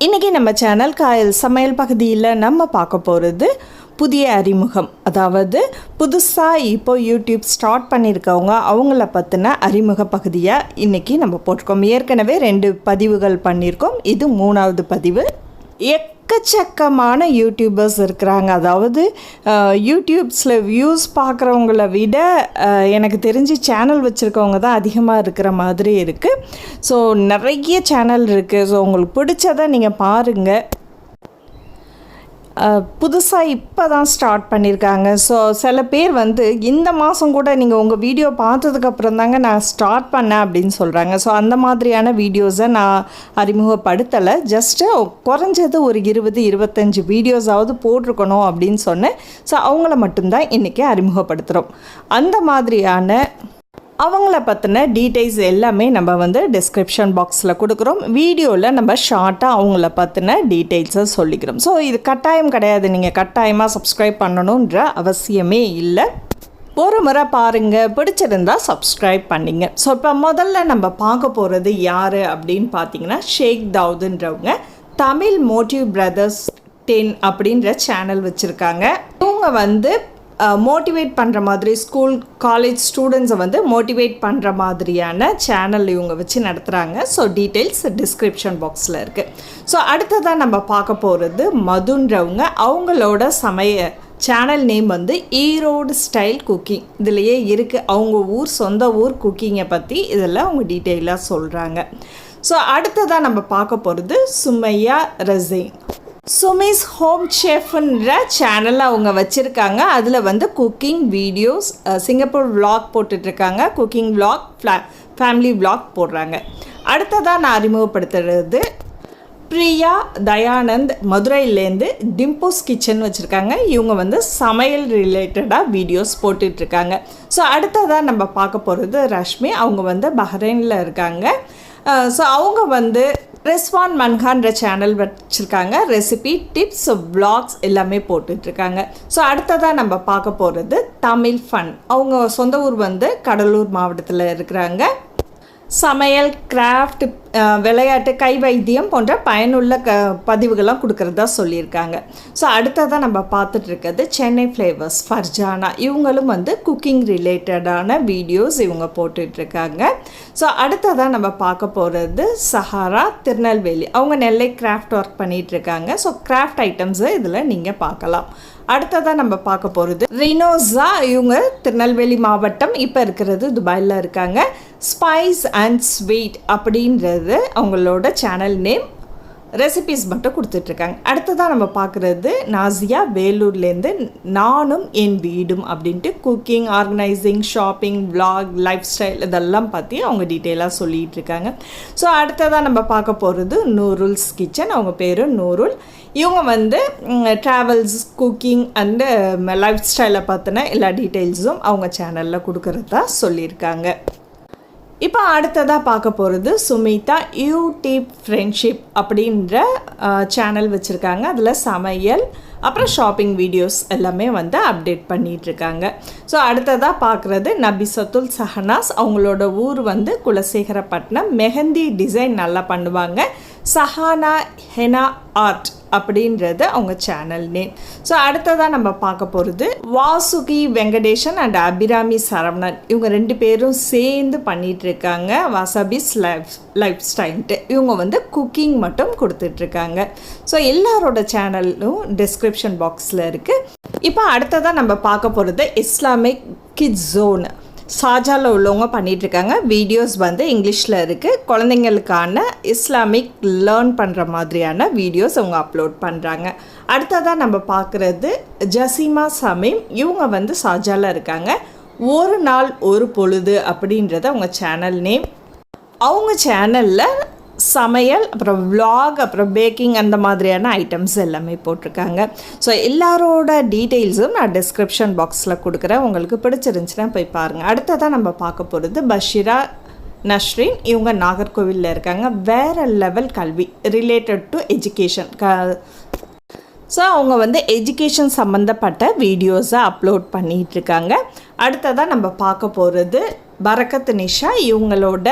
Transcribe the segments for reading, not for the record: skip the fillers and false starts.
இன்றைக்கி நம்ம சேனல் சமையல் பகுதியில் நம்ம பார்க்க போகிறது புதிய அறிமுகம். அதாவது புதுசாக இப்போ யூடியூப் ஸ்டார்ட் பண்ணியிருக்கவங்க அவங்கள பற்றின அறிமுக பகுதியாக இன்றைக்கி நம்ம போட்டிருக்கோம். ஏற்கனவே 2 பதிவுகள் பண்ணியிருக்கோம். இது 3வது பதிவு. எக்கச்சக்கமான யூடியூபர்ஸ் இருக்கிறாங்க. அதாவது யூடியூப்ஸில் வியூஸ் பார்க்குறவங்கள விட எனக்கு தெரிஞ்சு சேனல் வச்சுருக்கவங்க தான் அதிகமாக இருக்கிற மாதிரி இருக்குது. ஸோ நிறைய சேனல் இருக்குது. ஸோ உங்களுக்கு பிடிச்சதை நீங்கள் பாருங்கள். புதுசாக இப்போ தான் ஸ்டார்ட் பண்ணியிருக்காங்க. ஸோ சில பேர் இந்த மாதம் கூட நீங்கள் உங்கள் வீடியோ பார்த்ததுக்கப்புறம் தாங்க நான் ஸ்டார்ட் பண்ணேன் அப்படின்னு சொல்கிறாங்க. ஸோ அந்த மாதிரியான வீடியோஸை நான் அறிமுகப்படுத்தலை. ஜஸ்ட்டு குறைஞ்சது ஒரு 20-25 வீடியோஸாவது போட்டிருக்கணும் அப்படின்னு சொன்னேன். ஸோ அவங்கள மட்டும்தான் இன்றைக்கி அறிமுகப்படுத்துகிறோம். அந்த மாதிரியான அவங்கள பற்றின டீட்டெயில்ஸ் எல்லாமே நம்ம டிஸ்கிரிப்ஷன் பாக்ஸில் கொடுக்குறோம். வீடியோவில் நம்ம ஷார்ட்டாக அவங்கள பற்றின டீட்டெயில்ஸை சொல்லிக்கிறோம். ஸோ இது கட்டாயம் கிடையாது, நீங்கள் கட்டாயமாக சப்ஸ்கிரைப் பண்ணணுன்ற அவசியமே இல்லை. ஒரு முறை பாருங்கள், பிடிச்சிருந்தால் சப்ஸ்கிரைப் பண்ணிங்க. ஸோ இப்போ முதல்ல நம்ம பார்க்க போகிறது யார் அப்படின்னு பார்த்தீங்கன்னா, ஷேக் தாவூதுன்றவங்க தமிழ் மோட்டிவ் பிரதர்ஸ் 10 அப்படின்ற சேனல் வச்சுருக்காங்க. இவங்க மோட்டிவேட் பண்ணுற மாதிரி ஸ்கூல் காலேஜ் ஸ்டூடெண்ட்ஸை மோட்டிவேட் பண்ணுற மாதிரியான சேனல் இவங்க வச்சு நடத்துகிறாங்க. ஸோ டீட்டெயில்ஸ் டிஸ்கிரிப்ஷன் பாக்ஸில் இருக்குது. ஸோ அடுத்ததாக நம்ம பார்க்க போகிறது மதுன்றவங்க. அவங்களோட channel name Erode style cooking. இதுலையே இருக்குது அவங்க சொந்த ஊர் குக்கிங்கை பற்றி இதெல்லாம் அவங்க டீட்டெயிலாக சொல்கிறாங்க. ஸோ அடுத்ததாக நம்ம பார்க்க போகிறது சுமையா ரசீன். சுமிஸ் ஹோம் ஷெஃப்ன்ற சேனலில் அவங்க வச்சுருக்காங்க. அதில் குக்கிங் வீடியோஸ், சிங்கப்பூர் விளாக் போட்டுட்ருக்காங்க, குக்கிங் விளாக், ஃபேமிலி விளாக் போடுறாங்க. அடுத்ததாக நான் அறிமுகப்படுத்துறது பிரியா தயானந்த். மதுரையிலேருந்து டிம்புஸ் கிச்சன் வச்சுருக்காங்க. இவங்க சமையல் ரிலேட்டடாக வீடியோஸ் போட்டுட்ருக்காங்க. ஸோ அடுத்ததாக நம்ம பார்க்க போகிறது ரஷ்மி. அவங்க பஹ்ரைனில் இருக்காங்க. ஸோ அவங்க ரிஸ்வான் மன்ஹான்ற சேனல் வச்சுருக்காங்க. ரெசிபி, டிப்ஸ், விளாக்ஸ் எல்லாமே போட்டுட்ருக்காங்க. ஸோ அடுத்ததாக நம்ம பார்க்க போகிறது தமிழ் ஃபன். அவங்க சொந்த ஊர் கடலூர் மாவட்டத்தில் இருக்கிறாங்க. சமையல், கிராஃப்ட், விளையாட்டு, கை வைத்தியம் போன்ற பயனுள்ள பதிவுகள்லாம் கொடுக்குறதா சொல்லியிருக்காங்க. ஸோ அடுத்ததாக நம்ம பார்த்துட்ருக்கிறது சென்னை ஃப்ளேவர்ஸ் ஃபர்ஜானா. இவங்களும் குக்கிங் ரிலேட்டடான வீடியோஸ் இவங்க போட்டுட்ருக்காங்க. ஸோ அடுத்ததாக நம்ம பார்க்க போகிறது சஹாரா திருநெல்வேலி. அவங்க நெல்லை கிராஃப்ட் ஒர்க் பண்ணிகிட்ருக்காங்க. ஸோ கிராஃப்ட் ஐட்டம்ஸை இதில் நீங்கள் பார்க்கலாம். அடுத்ததாக நம்ம பார்க்க போகிறது ரினோஸா. இவங்க திருநெல்வேலி மாவட்டம், இப்போ இருக்கிறது துபாயில் இருக்காங்க. ஸ்பைஸ் அண்ட் ஸ்வீட் அப்படின்றது அவங்களோட சேனல் நேம். ரெசிபீஸ் மட்டும் கொடுத்துட்ருக்காங்க. அடுத்ததாக நம்ம பார்க்குறது நாசியா, வேலூர்லேருந்து நானும் என் வீடும் அப்படின்ட்டு cooking, organising, shopping, vlog, life style இதெல்லாம் பற்றி அவங்க டீட்டெயிலாக சொல்லிகிட்டு இருக்காங்க. ஸோ அடுத்ததாக நம்ம பார்க்க போகிறது நூருல்ஸ் கிச்சன். அவங்க பேர் நூருல். இவங்க ட்ராவல்ஸ், குக்கிங் அண்டு லைஃப் ஸ்டைலை பற்றின எல்லா டீட்டெயில்ஸும் அவங்க சேனலில் கொடுக்குறதா சொல்லியிருக்காங்க. இப்போ அடுத்ததாக பார்க்க போகிறது சுமிதா யூடியூப் ஃப்ரெண்ட்ஷிப் அப்படின்ற சேனல் வச்சுருக்காங்க. அதில் சமையல் அப்புறம் ஷாப்பிங் வீடியோஸ் எல்லாமே அப்டேட் பண்ணிகிட்ருக்காங்க. ஸோ அடுத்ததாக பார்க்குறது நபிசத்துல் சஹனாஸ். அவங்களோட ஊர் குலசேகரப்பட்டினம். மெஹந்தி டிசைன் நல்லா பண்ணுவாங்க. சஹானா ஹெனா ஆர்ட் அப்படின்றது அவங்க சேனல் நேம். ஸோ அடுத்ததாக நம்ம பார்க்க போகிறது வாசுகி வெங்கடேஷன் அண்ட் அபிராமி சரவணன். இவங்க 2 பேரும் சேர்ந்து பண்ணிகிட்ருக்காங்க. வாசபிஸ் லைஃப் ஸ்டைல்ட்டு. இவங்க குக்கிங் மட்டும் கொடுத்துட்ருக்காங்க. ஸோ எல்லாரோட சேனலும் டிஸ்கிரிப்ஷன் பாக்ஸில் இருக்குது. இப்போ அடுத்ததாக நம்ம பார்க்க போகிறது இஸ்லாமிக் கிட்ஸ் ஜோன். ஷார்ஜாவில் உள்ளவங்க பண்ணிகிட்ருக்காங்க. வீடியோஸ் இங்கிலீஷில் இருக்குது. குழந்தைங்களுக்கான இஸ்லாமிக் லேர்ன் பண்ணுற மாதிரியான வீடியோஸ் அவங்க அப்லோட் பண்ணுறாங்க. அடுத்ததாக நம்ம பார்க்குறது ஜசீமா சமீம். இவங்க ஷார்ஜாவில் இருக்காங்க. ஒரு நாள் ஒரு பொழுது அப்படின்றது அவங்க சேனல் நேம். அவங்க சேனலில் சமையல், அப்புறம் விளாக், அப்புறம் பேக்கிங் அந்த மாதிரியான ஐட்டம்ஸ் எல்லாமே போட்டிருக்காங்க. ஸோ எல்லாரோட டீட்டெயில்ஸும் நான் டிஸ்கிரிப்ஷன் பாக்ஸில் கொடுக்குறேன். உங்களுக்கு பிடிச்சிருந்துச்சுன்னா போய் பாருங்கள். அடுத்ததாக நம்ம பார்க்க போகிறது பஷீரா நஸ்ரீன். இவங்க நாகர்கோவிலில் இருக்காங்க. வேறு லெவல் கல்வி ரிலேட்டட் டு எஜுகேஷன். ஸோ அவங்க எஜுகேஷன் சம்மந்தப்பட்ட வீடியோஸை அப்லோட் பண்ணிகிட்ருக்காங்க. அடுத்ததாக நம்ம பார்க்க போகிறது பரக்கத் நிஷா. இவங்களோட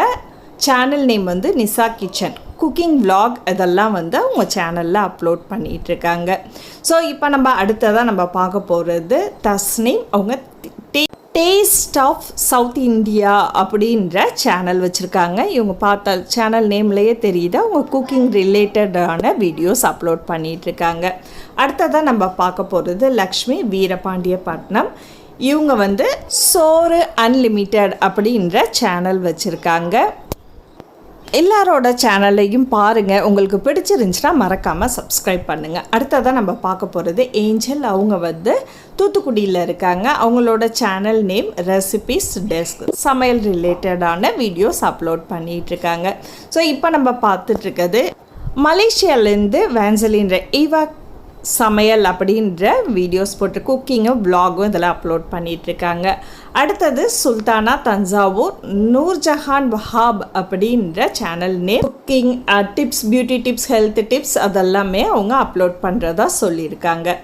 சேனல் நேம் நிசா கிச்சன். குக்கிங் vlog இதெல்லாம் வந்து அவங்க சேனலில் அப்லோட் பண்ணிகிட்ருக்காங்க. ஸோ இப்போ நம்ம அடுத்ததாக நம்ம பார்க்க போகிறது தஸ்னீம். அவங்க டேஸ்ட் ஆஃப் சவுத் இந்தியா அப்படின்ற சேனல் வச்சுருக்காங்க. இவங்க பார்த்தா சேனல் நேம்லேயே தெரியுது அவங்க குக்கிங் ரிலேட்டடான வீடியோஸ் அப்லோட் பண்ணிகிட்ருக்காங்க. அடுத்ததாக நம்ம பார்க்க போகிறது லக்ஷ்மி வீரபாண்டியப்பட்டினம். இவங்க வந்து சோறு அன்லிமிட்டெட் அப்படின்ற சேனல் வச்சுருக்காங்க. எல்லாரோட சேனல்லையும் பாருங்கள், உங்களுக்கு பிடிச்சிருந்துச்சுன்னா மறக்காமல் சப்ஸ்கிரைப் பண்ணுங்கள். அடுத்ததான் நம்ம பார்க்க போகிறது ஏஞ்சல். அவங்க வந்து தூத்துக்குடியில் இருக்காங்க. அவங்களோட சேனல் நேம் ரெசிபீஸ் டெஸ்க். சமையல் ரிலேட்டடான வீடியோஸ் அப்லோட் பண்ணிகிட்ருக்காங்க. ஸோ இப்போ நம்ம பார்த்துட்ருக்கிறது மலேசியாவிலேருந்து வேன்சலின்ற ஈவா சமையல் அப்படின்ற வீடியோஸ் போட்டு குக்கிங்கும் விலாகும் இதில் அப்லோட் பண்ணிகிட்ருக்காங்க. அடுத்தது சுல்தானா தஞ்சாவூர் நூர்ஜஹான் வஹாப் அப்படின்ற channel name. Cooking tips, beauty tips, health tips அதெல்லாமே அவங்க அப்லோட் பண்ணுறதா சொல்லியிருக்காங்க.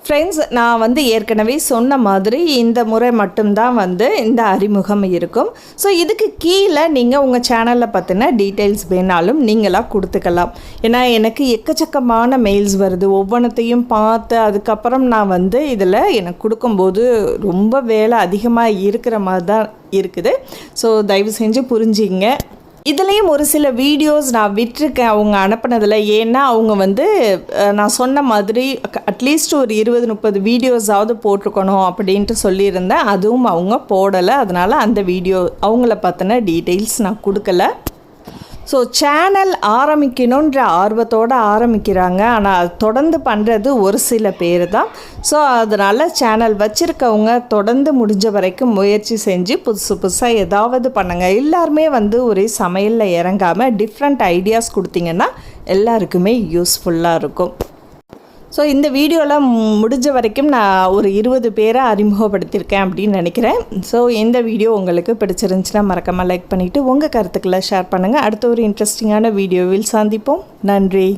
ஃப்ரெண்ட்ஸ், நான் வந்து ஏற்கனவே சொன்ன மாதிரி இந்த முறை மட்டும்தான் வந்து இந்த அறிமுகம் இருக்கும். ஸோ இதுக்கு கீழே நீங்கள் உங்கள் சேனலில் பற்றின டீட்டெயில்ஸ் வேணாலும் நீங்களாக கொடுத்துக்கலாம். ஏன்னா எனக்கு எக்கச்சக்கமான மெயில்ஸ் வருது. ஒவ்வொன்றத்தையும் பார்த்து அதுக்கப்புறம் நான் வந்து இதில் எனக்கு கொடுக்கும்போது ரொம்ப வேலை அதிகமாக இருக்கிற மாதிரி தான் இருக்குது. ஸோ தயவு செஞ்சு புரிஞ்சிங்க. இதுலேயும் ஒரு சில வீடியோஸ் நான் விட்டுருக்கேன் அவங்க அனுப்பினதில். ஏன்னா அவங்க வந்து நான் சொன்ன மாதிரி அட்லீஸ்ட் ஒரு 20-30 வீடியோஸாவது போட்டிருக்கணும் அப்படின்ட்டு சொல்லியிருந்தேன். அதுவும் அவங்க போடலை. அதனால் அந்த வீடியோ அவங்கள பற்றின டீட்டெயில்ஸ் நான் கொடுக்கல. ஸோ சேனல் ஆரம்பிக்கணுன்ற ஆர்வத்தோடு ஆரம்பிக்கிறாங்க. ஆனால் அது தொடர்ந்து பண்ணுறது ஒரு சில பேர் தான். ஸோ அதனால் சேனல் வச்சுருக்கவங்க தொடர்ந்து முடிஞ்ச வரைக்கும் முயற்சி செஞ்சு புதுசாக ஏதாவது பண்ணுங்கள். எல்லாருமே வந்து ஒரே சமையலில் இறங்காமல் டிஃப்ரெண்ட் ஐடியாஸ் கொடுத்தீங்கன்னா எல்லாருக்குமே யூஸ்ஃபுல்லாக இருக்கும். ஸோ இந்த வீடியோவில் முடிஞ்ச வரைக்கும் நான் ஒரு 20 பேரை அறிமுகப்படுத்தியிருக்கேன் அப்படின்னு நினைக்கிறேன். ஸோ இந்த வீடியோ உங்களுக்கு பிடிச்சிருந்துச்சுன்னா மறக்காமல் லைக் பண்ணிவிட்டு உங்கள் கருத்துக்களை ஷேர் பண்ணுங்கள். அடுத்த ஒரு இன்ட்ரெஸ்டிங்கான வீடியோவில் சந்திப்போம். நன்றி.